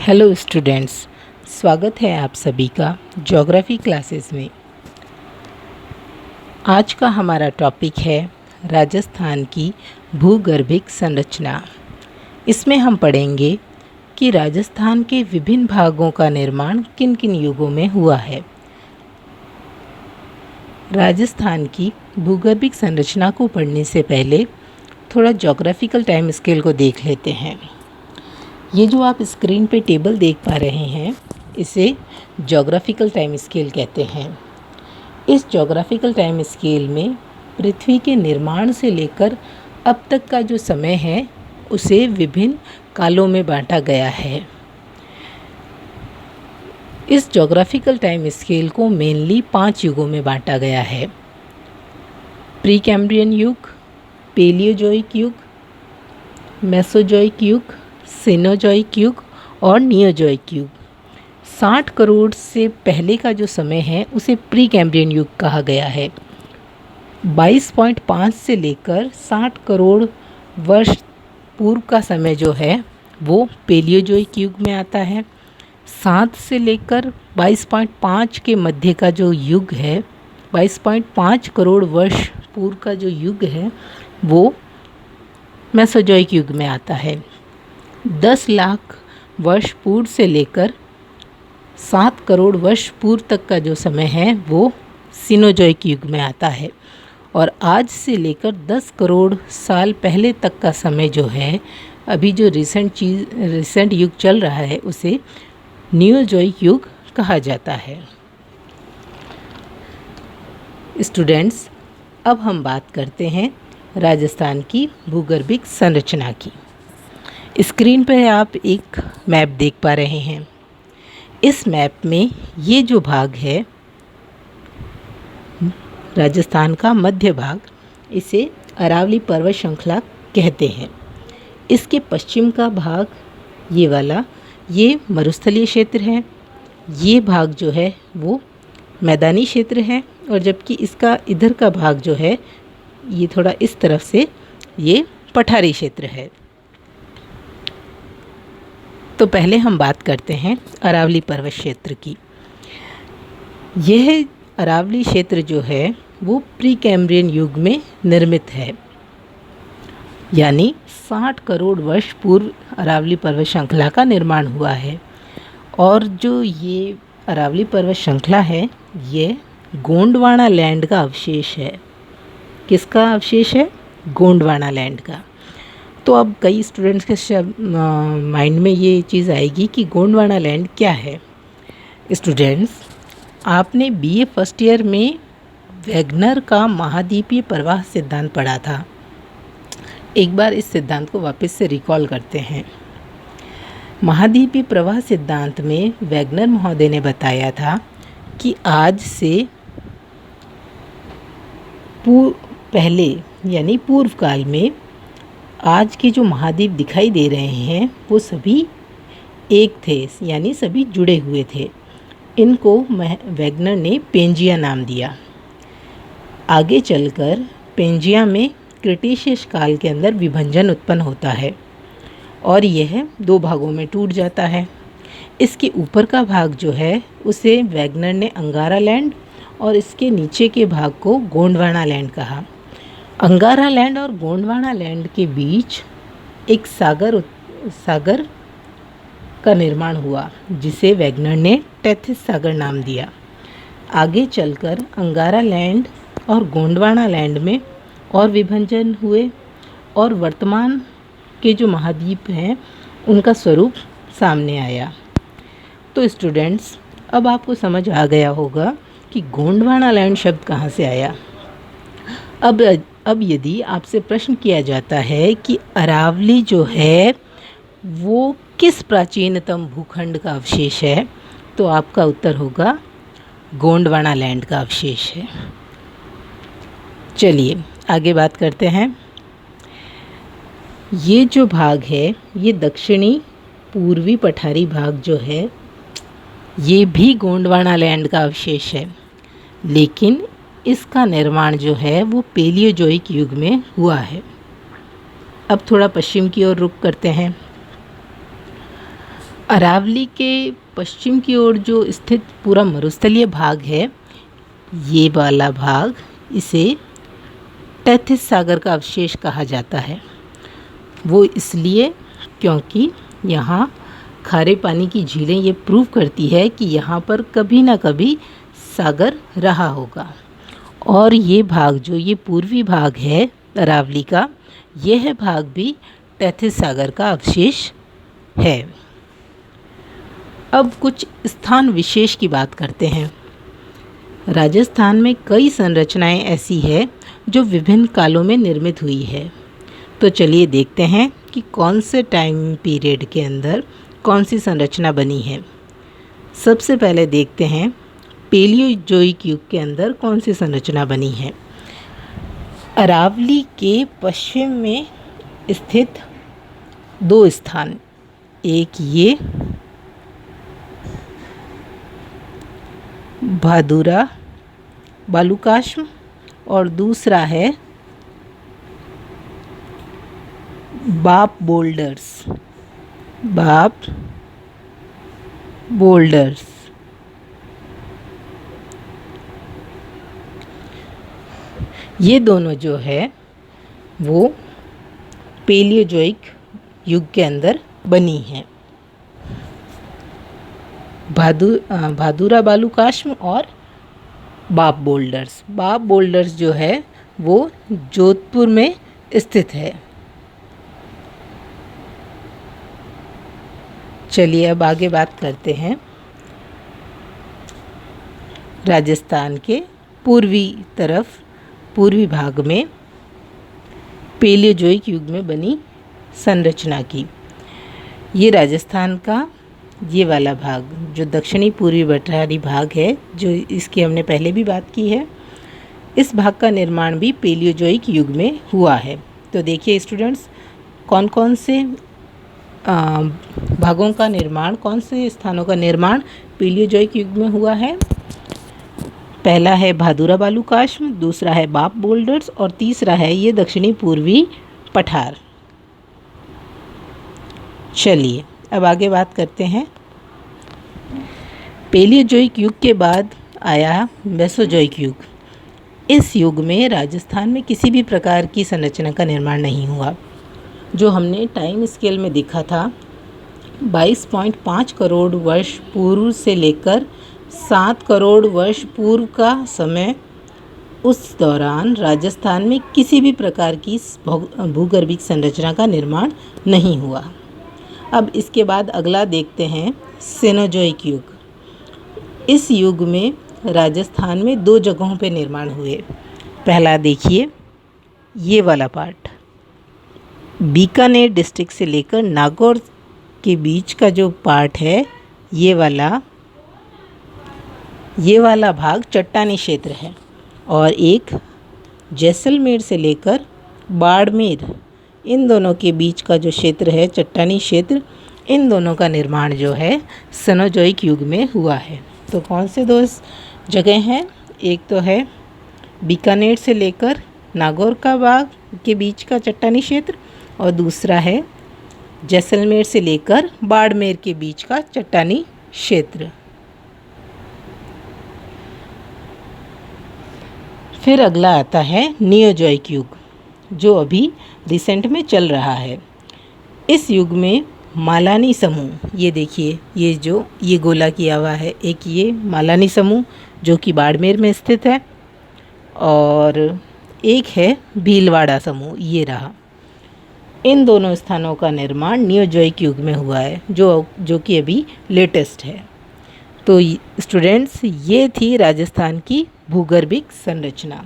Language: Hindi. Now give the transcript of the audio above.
हेलो स्टूडेंट्स, स्वागत है आप सभी का ज्योग्राफी क्लासेस में। आज का हमारा टॉपिक है राजस्थान की भूगर्भिक संरचना। इसमें हम पढ़ेंगे कि राजस्थान के विभिन्न भागों का निर्माण किन किन युगों में हुआ है। राजस्थान की भूगर्भिक संरचना को पढ़ने से पहले थोड़ा ज्योग्राफिकल टाइम स्केल को देख लेते हैं। ये जो आप स्क्रीन पे टेबल देख पा रहे हैं, इसे ज्योग्राफिकल टाइम स्केल कहते हैं। इस ज्योग्राफिकल टाइम स्केल में पृथ्वी के निर्माण से लेकर अब तक का जो समय है उसे विभिन्न कालों में बांटा गया है। इस ज्योग्राफिकल टाइम स्केल को मेनली 5 युगों में बांटा गया है। प्री कैम्ब्रियन युग, पेलियोजोइक युग, मेसोजोइक युग, सीनोजोइक युग और नियोजोइक युग। 60 करोड़ से पहले का जो समय है उसे प्री कैम्ब्रियन युग कहा गया है। 22.5 से लेकर 60 करोड़ वर्ष पूर्व का समय जो है वो पेलियोजोइक युग में आता है। 7 से लेकर 22.5 के मध्य का जो युग है, 22.5 करोड़ वर्ष पूर्व का जो युग है वो मेसोजोइक युग में आता है। 10 लाख वर्ष पूर्व से लेकर 7 करोड़ वर्ष पूर्व तक का जो समय है वो सीनोजोइक युग में आता है। और आज से लेकर 10 करोड़ साल पहले तक का समय जो है, अभी जो रिसेंट युग चल रहा है उसे नियोजोइक युग कहा जाता है। स्टूडेंट्स, अब हम बात करते हैं राजस्थान की भूगर्भिक संरचना की। स्क्रीन पर आप एक मैप देख पा रहे हैं। इस मैप में ये जो भाग है राजस्थान का मध्य भाग, इसे अरावली पर्वत श्रृंखला कहते हैं। इसके पश्चिम का भाग ये वाला, ये मरुस्थलीय क्षेत्र है। ये भाग जो है वो मैदानी क्षेत्र है, और जबकि इसका इधर का भाग जो है ये थोड़ा इस तरफ से ये पठारी क्षेत्र है। तो पहले हम बात करते हैं अरावली पर्वत क्षेत्र की। यह अरावली क्षेत्र जो है वो प्री कैम्ब्रियन युग में निर्मित है, यानी 60 करोड़ वर्ष पूर्व अरावली पर्वत श्रृंखला का निर्माण हुआ है। और जो ये अरावली पर्वत श्रृंखला है ये गोंडवाना लैंड का अवशेष है। किसका अवशेष है? गोंडवाना लैंड का। तो अब कई स्टूडेंट्स के माइंड में ये चीज़ आएगी कि गोंडवाना लैंड क्या है। स्टूडेंट्स, आपने बीए फर्स्ट ईयर में वैगनर का महाद्वीपीय प्रवाह सिद्धांत पढ़ा था। एक बार इस सिद्धांत को वापस से रिकॉल करते हैं। महाद्वीपीय प्रवाह सिद्धांत में वैगनर महोदय ने बताया था कि आज से पहले यानी पूर्व काल में आज के जो महाद्वीप दिखाई दे रहे हैं वो सभी एक थे, यानी सभी जुड़े हुए थे। इनको वैगनर ने पेंजिया नाम दिया। आगे चलकर पेंजिया में क्रिटेशियस काल के अंदर विभंजन उत्पन्न होता है और यह 2 भागों में टूट जाता है। इसके ऊपर का भाग जो है उसे वैगनर ने अंगारा लैंड और इसके नीचे के भाग को गोंडवाना लैंड कहा। अंगारा लैंड और गोंडवाना लैंड के बीच एक सागर का निर्माण हुआ, जिसे वैगनर ने टेथिस सागर नाम दिया। आगे चलकर अंगारा लैंड और गोंडवाना लैंड में और विभंजन हुए और वर्तमान के जो महाद्वीप हैं उनका स्वरूप सामने आया। तो स्टूडेंट्स, अब आपको समझ आ गया होगा कि गोंडवाना लैंड शब्द कहाँ से आया। अब यदि आपसे प्रश्न किया जाता है कि अरावली जो है वो किस प्राचीनतम भूखंड का अवशेष है, तो आपका उत्तर होगा गोंडवाना लैंड का अवशेष है। चलिए आगे बात करते हैं। ये जो भाग है ये दक्षिणी पूर्वी पठारी भाग जो है ये भी गोंडवाना लैंड का अवशेष है, लेकिन इसका निर्माण जो है वो पेलियोजोइक युग में हुआ है। अब थोड़ा पश्चिम की ओर रुख करते हैं। अरावली के पश्चिम की ओर जो स्थित पूरा मरुस्थलीय भाग है, ये वाला भाग, इसे टेथिस सागर का अवशेष कहा जाता है। वो इसलिए क्योंकि यहाँ खारे पानी की झीलें ये प्रूव करती है कि यहाँ पर कभी ना कभी सागर रहा होगा। और ये भाग, जो ये पूर्वी भाग है अरावली का, यह भाग भी टेथिस सागर का अवशेष है। अब कुछ स्थान विशेष की बात करते हैं। राजस्थान में कई संरचनाएं ऐसी है जो विभिन्न कालों में निर्मित हुई है। तो चलिए देखते हैं कि कौन से टाइम पीरियड के अंदर कौन सी संरचना बनी है। सबसे पहले देखते हैं पेलियोजोइक युग के अंदर कौन सी संरचना बनी है। अरावली के पश्चिम में स्थित दो स्थान, एक ये भादुरा बालुकाश्म और दूसरा है बाप बोल्डर्स। ये दोनों जो है वो पेलियोजोइक युग के अंदर बनी है। भादुरा बालुकाश्म और बाप बोल्डर्स जो है वो जोधपुर में स्थित है। चलिए अब आगे बात करते हैं राजस्थान के पूर्वी भाग में पेलियोजोइक युग में बनी संरचना की। ये राजस्थान का ये वाला भाग, जो दक्षिणी पूर्वी बटारी भाग है, जो इसकी हमने पहले भी बात की है, इस भाग का निर्माण भी पेलियोजोइक युग में हुआ है। तो देखिए स्टूडेंट्स, कौन कौन से भागों का निर्माण, कौन से स्थानों का निर्माण पेलियोजोइक युग में हुआ है। पहला है भादुरा बालुकाश्म, दूसरा है बाप बोल्डर्स और तीसरा है ये दक्षिणी पूर्वी पठार। चलिए अब आगे बात करते हैं। पेलियोजोइक युग के बाद आया मेसोजोइक युग। इस युग में राजस्थान में किसी भी प्रकार की संरचना का निर्माण नहीं हुआ। जो हमने टाइम स्केल में देखा था, 22.5 करोड़ वर्ष पूर्व से लेकर 7 करोड़ वर्ष पूर्व का समय, उस दौरान राजस्थान में किसी भी प्रकार की भूगर्भिक संरचना का निर्माण नहीं हुआ। अब इसके बाद अगला देखते हैं सेनोजोइक युग। इस युग में राजस्थान में 2 जगहों पे निर्माण हुए। पहला देखिए ये वाला पार्ट, बीकानेर डिस्ट्रिक्ट से लेकर नागौर के बीच का जो पार्ट है, ये वाला भाग चट्टानी क्षेत्र है। और एक जैसलमेर से लेकर बाड़मेर, इन दोनों के बीच का जो क्षेत्र है चट्टानी क्षेत्र, इन दोनों का निर्माण जो है सेनोजोइक युग में हुआ है। तो कौन से 2 जगह हैं? एक तो है बीकानेर से लेकर नागौर का भाग के बीच का चट्टानी क्षेत्र, और दूसरा है जैसलमेर से लेकर बाड़मेर के बीच का चट्टानी क्षेत्र। फिर अगला आता है नियोजोइक युग, जो अभी रिसेंट में चल रहा है। इस युग में मालानी समूह, ये देखिए ये गोला किया हुआ है, एक ये मालानी समूह जो कि बाड़मेर में स्थित है, और एक है भीलवाड़ा समूह, ये रहा। इन दोनों स्थानों का निर्माण नियोजोइक युग में हुआ है, जो कि अभी लेटेस्ट है। तो स्टूडेंट्स, ये थी राजस्थान की भूगर्भिक संरचना।